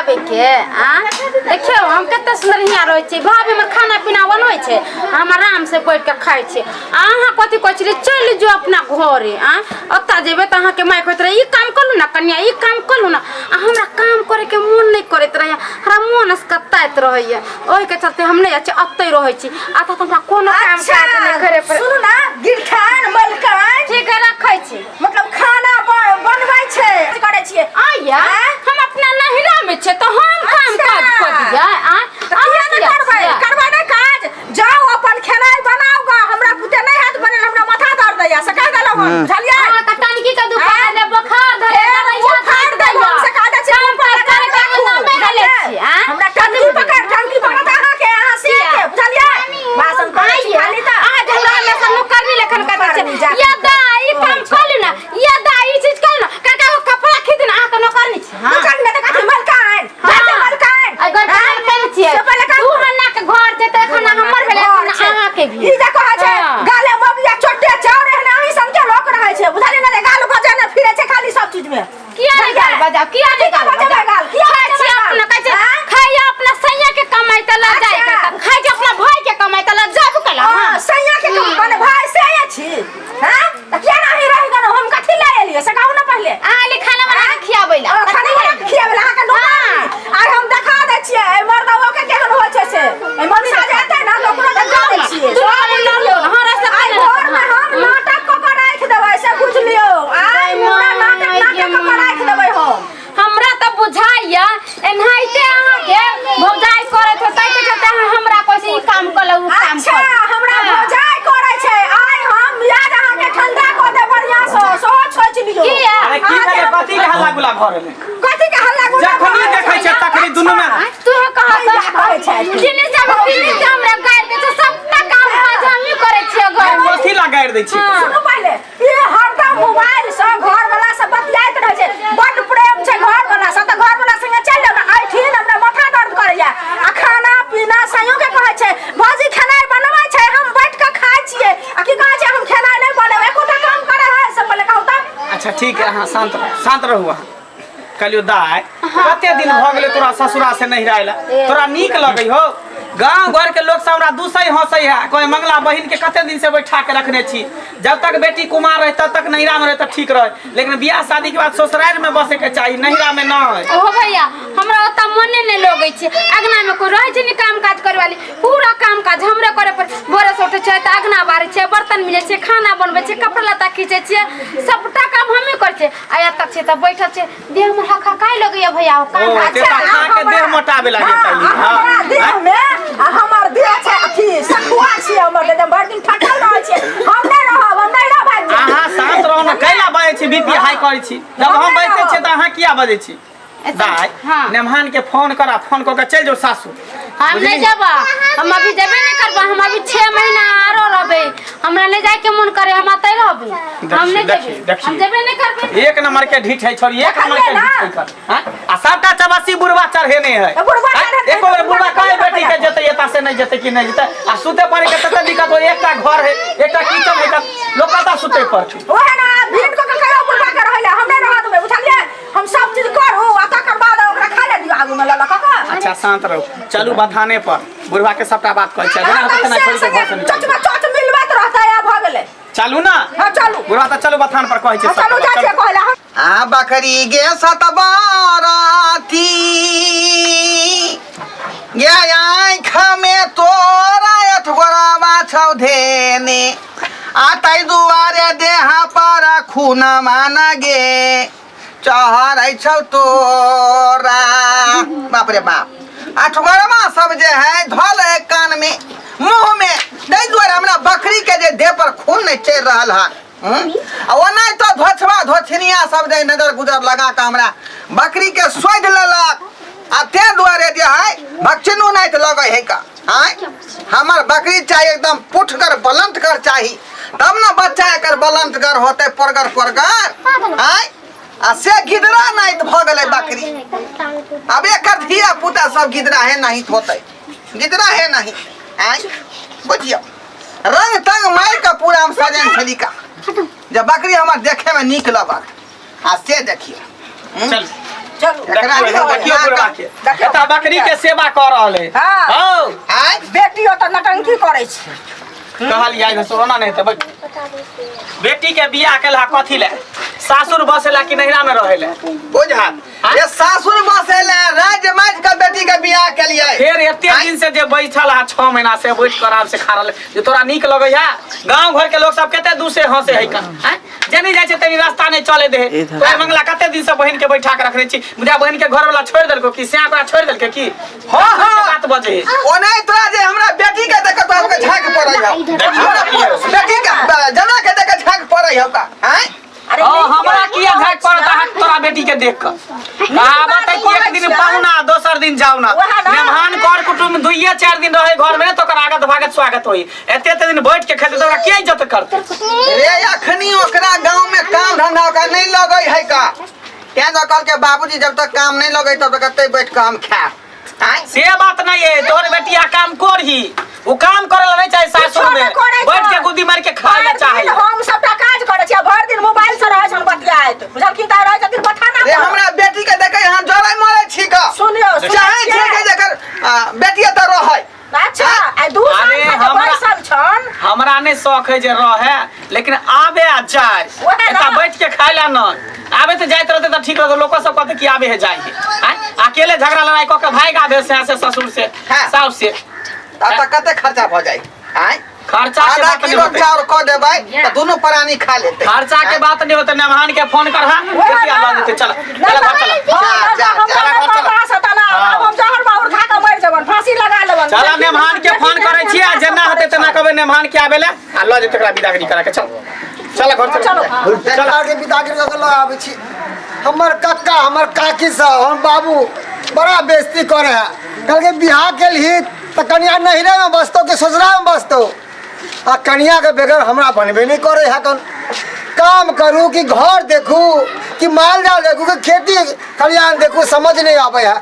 खावे के देखियो हम कते सुंदर हिया रहै छी भाभी हमर खाना पीना बनबै छै हम आराम से बैठ के खाइ छी अहाँ कथि कहै छी चल जो अपना घरे ओता जेबे त अहाँ के माय कहत रहे ई काम करू ना कन्या ई काम करू ना हमरा काम करे के मन नहीं करत रहे हमरा मन अस्कताइत रहैया ओहि के चलते हम नहीं अच्छे अत्ते रहै छी आ त हमरा कोनो काम काज नहीं करे पर सुनु ना गिरखान मलकान ठीक है रखै छी मतलब खाना बनबै छै करे छिए आया हम अपना नहिरा में छे तो हम काम काज कर दिया करबै ना काज जाओ अपन खेनाई बनाओ गा हमरा पुते नहीं हाथ बनल हमरा माथा दर्द दैया से कह देलौ हम बुझलिए त टनकी के दुकान में बुखार धरे दवाइया खाट दैया से कह दे छी हमरा टंकी पकड़ अहाँ के अहाँ से के बुझलिए भाषण करै छी खाली त अहाँ झगड़ा में से नौकरी लेखन कर छै या दाई काम कर ना या दाई चीज कर ना काका को कपड़ा खरीद ना अहाँ के नौकर नहीं छी हां चल में देखा मलकान आई घर कर छिए तू हन्ना के घर जे त खाना हमर भेले अहाँ के भी ई देखो छै गाले मबिया छोटे चाउर है नहीं समझे लोक रहै छै बुझलिए ना गाल बजा ना फिरे छै खाली सब चीज में किया नहीं गाल बजा किया नहीं गाल बजा गाल किया छै अपना कहै छै खाइया अपना सैया के कमाई त ला जाए खाइ के अपना भाई के कमाई त ला जाब कला हां सैया के माने भाई सैया छी हां त किया नहीं रहि गन हम कथि ले एलिए से कहू ना पहले आले खाना बना के खियाबैला खाना बना के खियाबैला अहाँ के लोग आइ हम देखा दै छियै ए मर्दवा के केहन होय छै से ए मनसा जेतै ना लोग को देखा दै छियै तू ना लो हां रास्ता आइ घर में हम नाटक क के राख देबै से बुझ लियो आइ पूरा नाटक क के राख देबै हमरा त बुझाइया एनाइते अहाँ के भौजाई करत होतै त कहते हमरा कोइ ई काम कलौ काम अच्छा हमरा भौजाई करै छै आइ हम याद अहाँ के ठंडा क दे बढ़िया से सोच सोच लियो अरे की करे कथि के हल्ला गुला घर में कथि के हल्ला गुला जखनी देखै छै तखनी दुनु में तू कहा करे छै जिने हमरा गाड़ के सबटा काम काज हम करै छियै घर में कथि लगाड़ दै छी सुनो पहले ई हरदम मोबाइल से घर वाला से बतियाइत रहै छै बड प्रेम छै घर वाला से त घर वाला संगे चल जाब आई ठीक हमरा माथा दर्द करैया आ खाना पीना सयो के कहै छै भौजी खेनाई बनबै छै हम बैठ के खाइ छियै आ की कहै छै हम खेनाई नहीं बनबै एकोटा काम करे है सब पहले कहू त अच्छा ठीक है हां शांत रहू कलियो दाई कते दिन भ गेले तोरा ससुरा से नहीं रहला तोरा नीक लगै हो गांव घर के लोग सब हमरा दूसै हंसै है कोई मंगला बहिन के कते दिन से बैठा के रखने छी जब तक बेटी कुमार रहे तब तक नहिरा में रहे त ठीक रहे लेकिन बियाह शादी के बाद ससुराल में बसे के चाहिए नहिरा में नहीं ओ भैया हमरा ओता मने नहीं लगै छै अगना में कोई रहै छै नि काम काज करे वाली पूरा काम काज हमरे करे पर भोरे से उठै छै त अगना बारे छै बर्तन मिले छै खाना बनबै छै कपड़ा लत्ता खींचे छै सबटा काम हमें करै छै आया तक छै त बैठल छै देह में हका काई लगैया भैया काम अच्छा खा के देह मोटाबे लागे पहले हां देह में हमर देह छै अथी सखुआ छी हमर एकदम भर दिन ठटल रहै छै हम नहीं रहब अहाँ शांत रहू ना कैला बाजै छी बीपी हाई करै छी जब हम बैठे छी त अहाँ किया बाजै छी दाई नेमहान के फोन करा फोन क के चल जाओ सासू हम नहीं जाबा हम अभी जेबे नहीं करबा हम अभी 6 महीना आरो रहबे हमरा नहीं जाय के मन करे हम आते रहबे हम नहीं जेबे हम जेबे नहीं करबे एक नंबर के ढीठ है छोरी एक नंबर के ढीठ है कर हां आ सबटा चबासी बुढ़वा चढ़ेने है एको बेर बुढ़वा काहे बेटी के जते एता से नहीं जते कि नहीं जते आ सुते पड़े के तते दिक्कत हो एकटा घर है एकटा किचन है लोग कता सुते पर ओहे ना भीड़ को कहियो बुढ़वा के रहले हम नहीं रहत में बुझलिए हम सब चीज करू आ तकर बाद ओकरा खा ले दियो आगू में लला काका अच्छा शांत रहो चलू बथाने पर बुढ़वा के सबटा बात कहै छै बिना होते ना छोड़ी के घर से निकल चच मिलबत रहता है भ गेले चलू ना हां चलू बुढ़वा त चलू बथान पर कहै छै चलू जा छै कहला आ बकरी गे सतबाराती गे आँख में तोरा एठगोरा बाछौ धेने आतै दुआरे देहा पर खून मान गे चहरै छौ तोरा बाप रे बाप आठगोरमा सब जे है धल है कान में मुंह में तै दुआरे हमरा बकरी के जे देह पर खून नहीं चढ़ रहल है ओना तो धोछवा धोछनिया सब जे नजर गुजर लगा के हमरा बकरी के सोध लेलक आ ते दुआरे जे है भक्चनु नहीं तो लगे है का हमर बकरी चाहिए एकदम पुठकर बलंत कर चाहिए तब ना बच्चा एकर बलंत कर होते परगर परगर आ से गिदरा नहीं भ गेलै बकरी अब एकर धिया पुता सब गिदरा है नहीं होते गिदरा है नहीं बुझियो रंग तंग मार के पूरा हम सजन छली का जब बकरी हमर देखे में निक लगल आ से देखियो चल चलू देखियो बुढ़वा के एता बकरी के सेवा कर रहले हाँ। हो आय बेटी तो नटंकी करे छै कहलिया इधर सोना नहीं त बेटी के बियाह केला कथी ले सासुर बसेला कि नहिरा में रहेला बुझा ये सासुर बसेला राज माज के बेटी के बियाह के लिए फिर एते दिन से जे बैठल है 6 महीना से बैठ कर आराम से खा रहले जे तोरा नीक लगै है गांव घर के लोग सब कते दूर से हंसे है का जनी जाय छै तनी रास्ता नहीं चले दे तोय मंगला कते दिन से बहन के बैठा के रखने छी मुझा बहन के घर वाला छोड़ देलको कि सिया का छोड़ देलके की हां हां बात बजे ओने तोरा जे हमरा बेटी के देख तो हमके झांक पड़ै है हमरा बेटी के जना के देख झांक पड़ै है का हैं ओ हमरा किया झाक पड़ता है तोरा बेटी के देख कर कहावत है कि एक दिन पाहुना दोसर दिन जाऊ ना मेहमान कर कुटुम 2-4 दिन रहे घर में तो कर आगत भागत स्वागत होई एते दिन बैठ के खेते तोरा के इज्जत करते रे अखनी ओकरा गांव में काम धंधा का नहीं लगै है का क्या तो कल के बाबूजी जब तक काम नहीं लगै तब तक कते बैठ के हम खा से बात नहीं है तोर बेटिया काम करही वो काम करल नहीं चाहे सासुर में बैठ के गुद्दी मार के खाए ला चाहे हम सबटा काज करे छी भर दिन मोबाइल से रहै छन बतियाइत बुझल की ता रहै छथिन पठाना रे हमरा बेटी के देखे हां जरै मरे छी का सुनियो चाहे छै के जकर बेटिया त रहै अच्छा आ दू साल से बैसल छन हमरा ने शौक है जे रहे लेकिन आबे आ जाए एता बैठ के खाए ला न आबे तो जाइत रहते त ठीक रहतो लोग सब कहते कि आबे है जाए है अकेले झगड़ा लड़ाई क के भाग आबे से ससुर से सास से त कते खर्चा भ जाई हैं खर्चा के बात नहीं होते चाउर क देबै त दोनों प्राणी खा लेते खर्चा के बात नहीं होते मेहमान के फोन कर हां बेटिया ला देते चल चल हम जहर बाउर खा के मर जबन फांसी लगा लेबन चल मेहमान के फोन करे छी आ जेना होते तना कहबे मेहमान के आबेले आ ल जेते एकरा विदागरी करा के चल चल घर चल चल आगे बिदागिरी क ल आबै छी हमर कक्का हमर काकी सब हम बाबू बड़ा बेइज्जती करे है कल के बियाह के लिए त कन्या नहिरे में बसतो के ससुरा में बसतो आ कन्या के बगैर हमरा बनबे नहीं करे है कन काम करू कि घर देखू कि माल जाल देखू कि खेती खलियान देखू समझ नहीं आवे है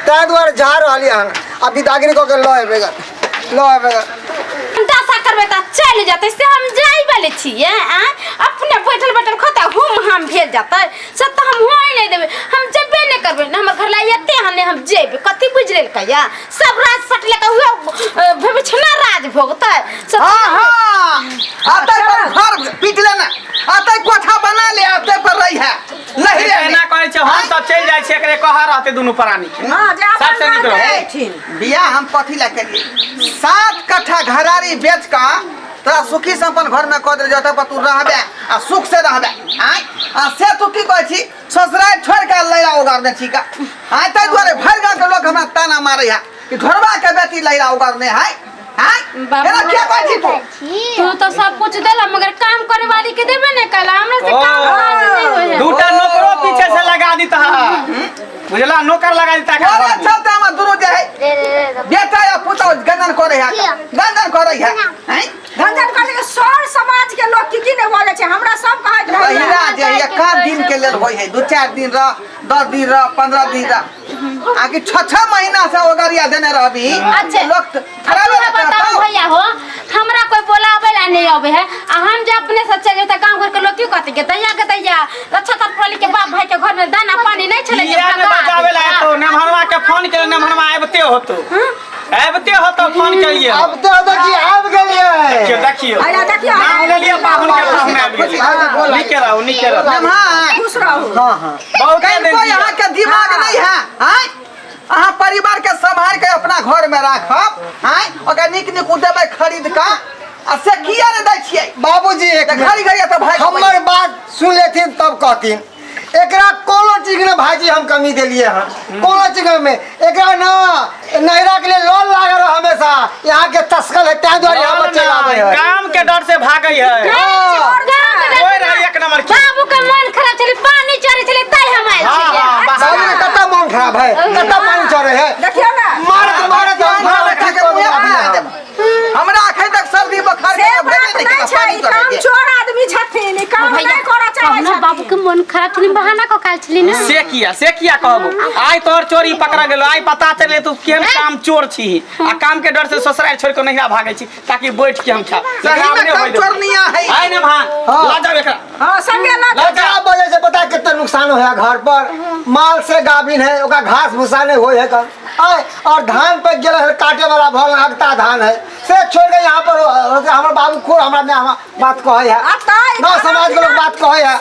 ताहि दुआरे जा रहली हन आ बिदागिरी क के ल आबेगा दशा करबे त चल जाते से हम जाई वाले छिए अपने बैठल बैठल खता हम भेल जाते सब तो हम होई नहीं देबे हम जबे नहीं करबे न हमर घर ला एते हने हम जेबे कथि बुझले कया सब राज सटले का हुए भेबे छना राज भोगता हां हां आते पर घर पिटले ना आते कोठा बना ले आते पर रही है नहीं रे एना कहै छै हम सब चल जाय छै एकरे कहा रहते दुनु प्राणी हां जा सबसे निक रहे बियाह हम कथी ला करिए 7 कट्ठा घरारी बेच का तोरा सुखी संपन्न घर में कह दे जते पर तू रहबे आ सुख से रहबे आ से तू की कहै छी ससुराल छोड़ के लैरा उगारने छी का तै दुआरे भर गांव के लोग हमरा ताना मारै है कि घरवा के बेटी लैरा उगारने है एना क्या कहै छी तू तो सब कुछ देला मगर काम करे वाली के देबे नहीं कला हमरा से काम नहीं होय है दूटा नौकरो पीछे से लगा दी ता बुझला नौकर लगा दी ता अरे चलते हम दोनों जे है बेटा या पुतो गंदन करे है गंदन करे है गंदन करे के सर समाज के लोग की ने बोले छै हमरा सब कहैत रहै पहिला जे एक दिन के लेल होय है 2-4 दिन रह 10 दिन रह 15 दिन रह आगे 6 महीना से ओगरिया देने रहबी अच्छा लोग खराब बताओ भैया हो हमरा कोई बोलावे ला नहीं आवे है आ हम जे अपने से चले त गांव घर के लोग क्यों कहते के दैया रक्षा तत्पली के बाप भाई के घर में दाना पानी नहीं चले ये ने बचावे ला तो नेमहरवा के फोन के नेमहरवा आबते होतो आबते होतो फोन करिए अब तो देखिए आब गेलिए देखियो आया देखियो नाम ले लिया पाहुन के पाहुन आबि गेल निके रहो खुश रहो हां हां बहुत दिन कोई यहां के दिमाग नहीं है हैं अहाँ परिवार के संभाल के अपना घर में राखब हैं ओकर निक देबै खरीद का आ से किया ने दै छियै बाबूजी एक घड़ी घड़ी त भाई हमर बात सुन लेथिन तब कहथिन एकरा कोनो चीज ने भाईजी हम कमी देलिए हन कोनो चीज में एकरा ना नहिरा के लिए लोन लागे रह हमेशा यहाँ के तस्कल है तै द्वारा यहाँ बच्चे आवे है काम के डर से भागई है ओए रही एक नंबर की बाबू का मन खराब चले पानी चढ़े चले तय हम आए छिए बाबू के कत्ता मन खराब है कत्ता पानी चढ़े है देखियो ना मारे तो हमरा अखन तक सर्दी बुखार से के भेले नहीं छै काम चोर आदमी छथिन काम नहीं करा चाहे बाबू के फोन खराब छली बहाना को काल छली ना से किया कहबो आई तोर चोरी पकड़ा गेलो आई पता चले तू केहन काम चोर छी आ काम के डर से ससुराल छोड़ के नहिरा भागे छी ताकि बैठ के हम खा सही में काम चोरनिया है आई ने भां ला जाओ एकरा हां संगे ला ला क्या वजह से पता कितना नुकसान हो है घर पर माल से गाभिन है ओका घास भूसा नहीं होए है कर आय और धान पे गेल है काटे वाला भल अगता धान है से छोड़ के यहाँ पर हमर बाबू को हमरा में बात कहे है ना समाज के लोग बात कहे है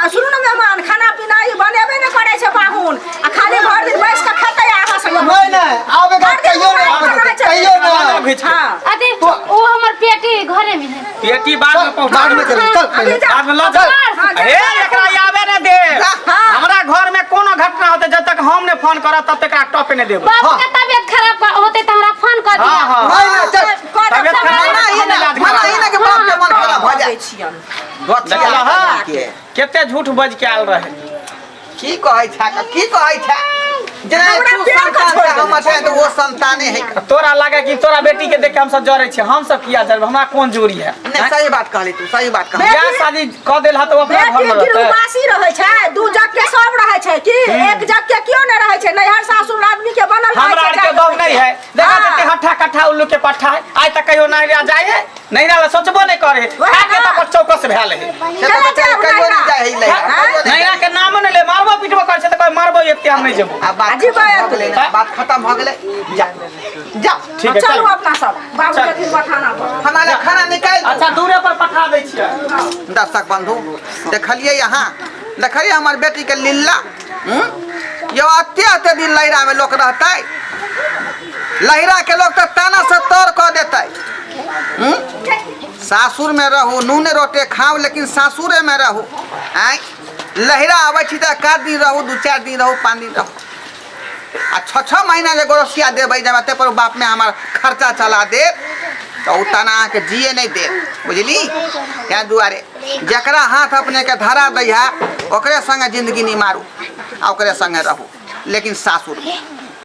सुनो ना मेहमान खाना पीना ई बनेबे न करे छै पाहुन आ खाली भर दिन बैस के खेतै आहा संग नहीं आवे का कहियो नहीं हां अरे वो हमर पेटी घरे में है पेटी बाद में पहुंचा बाद में चल चल पहले बाद में ला जा हे एकरा आवे न दे हमरा घर में कोनो घटना होते जब तक हम ने फोन करब तब तक एकरा टॉप ने देब बाबू के तबीयत खराब होते त हमरा फोन कर दिया हां नहीं चल तबीयत खराब मना ही ना के बाप के मन खराब हो जाए देखला हां केते झूठ बज के आल रहे की कहै छै जना तू संतान है हम छै तो वो संताने है तोरा लगे कि तोरा बेटी के देख के हम सब जरे छी हम सब किया जरब हमरा कौन जोरी है नहीं सही बात कहली तू सही बात कहली बियाह शादी क देल ह तो अपना घर में रहते गिरवासी रहै छै दू जग के सब रहै छै कि एक जग के क्यों न रहै छै नैहर सासुर आदमी के बनल रहै हमरा छै के दम नहीं है देखा देते हट्ठा कट्ठा उल्लू के पट्ठा है आज तक कहियो नहिरा जाए नहिरा ला सोचबो नहीं करे आके तक चौकस भेल है कहियो नहीं जाए ही नहिरा के नाम ने ले मारबो पिटबो कर छै त कोई मारबो एते हम नहीं जेबो अब बात खत्म हो गेलै जा जा ठीक है चलू चल अपना सब बाबू के दिन बठाना पर हमारा खाना निकाल अच्छा दूरे पर पठा दै छियै दर्शक बंधु देखलिए यहाँ देखलिए हमार बेटी के लीला यो अत्ते दिन लहरा में लोग रहता है लहरा के लोग तो ताना से तोड़ कर देता है सासुर में रहू नूने रोटे खाओ लेकिन सासुरे में रहू आय लहरा आवे छी त 1 दिन रहू 2-4 दिन रहू 5 दिन रहू आ 6 महीना जे गोरसिया देबै जब पर बाप में हमार खर्चा चला दे तो तना के जिए नहीं दे बुझली क्या दुआरे जकरा हाथ अपने के धरा दै है ओकरे संगे जिंदगी नहीं मारू आ ओकरे संगे रहू लेकिन सासुर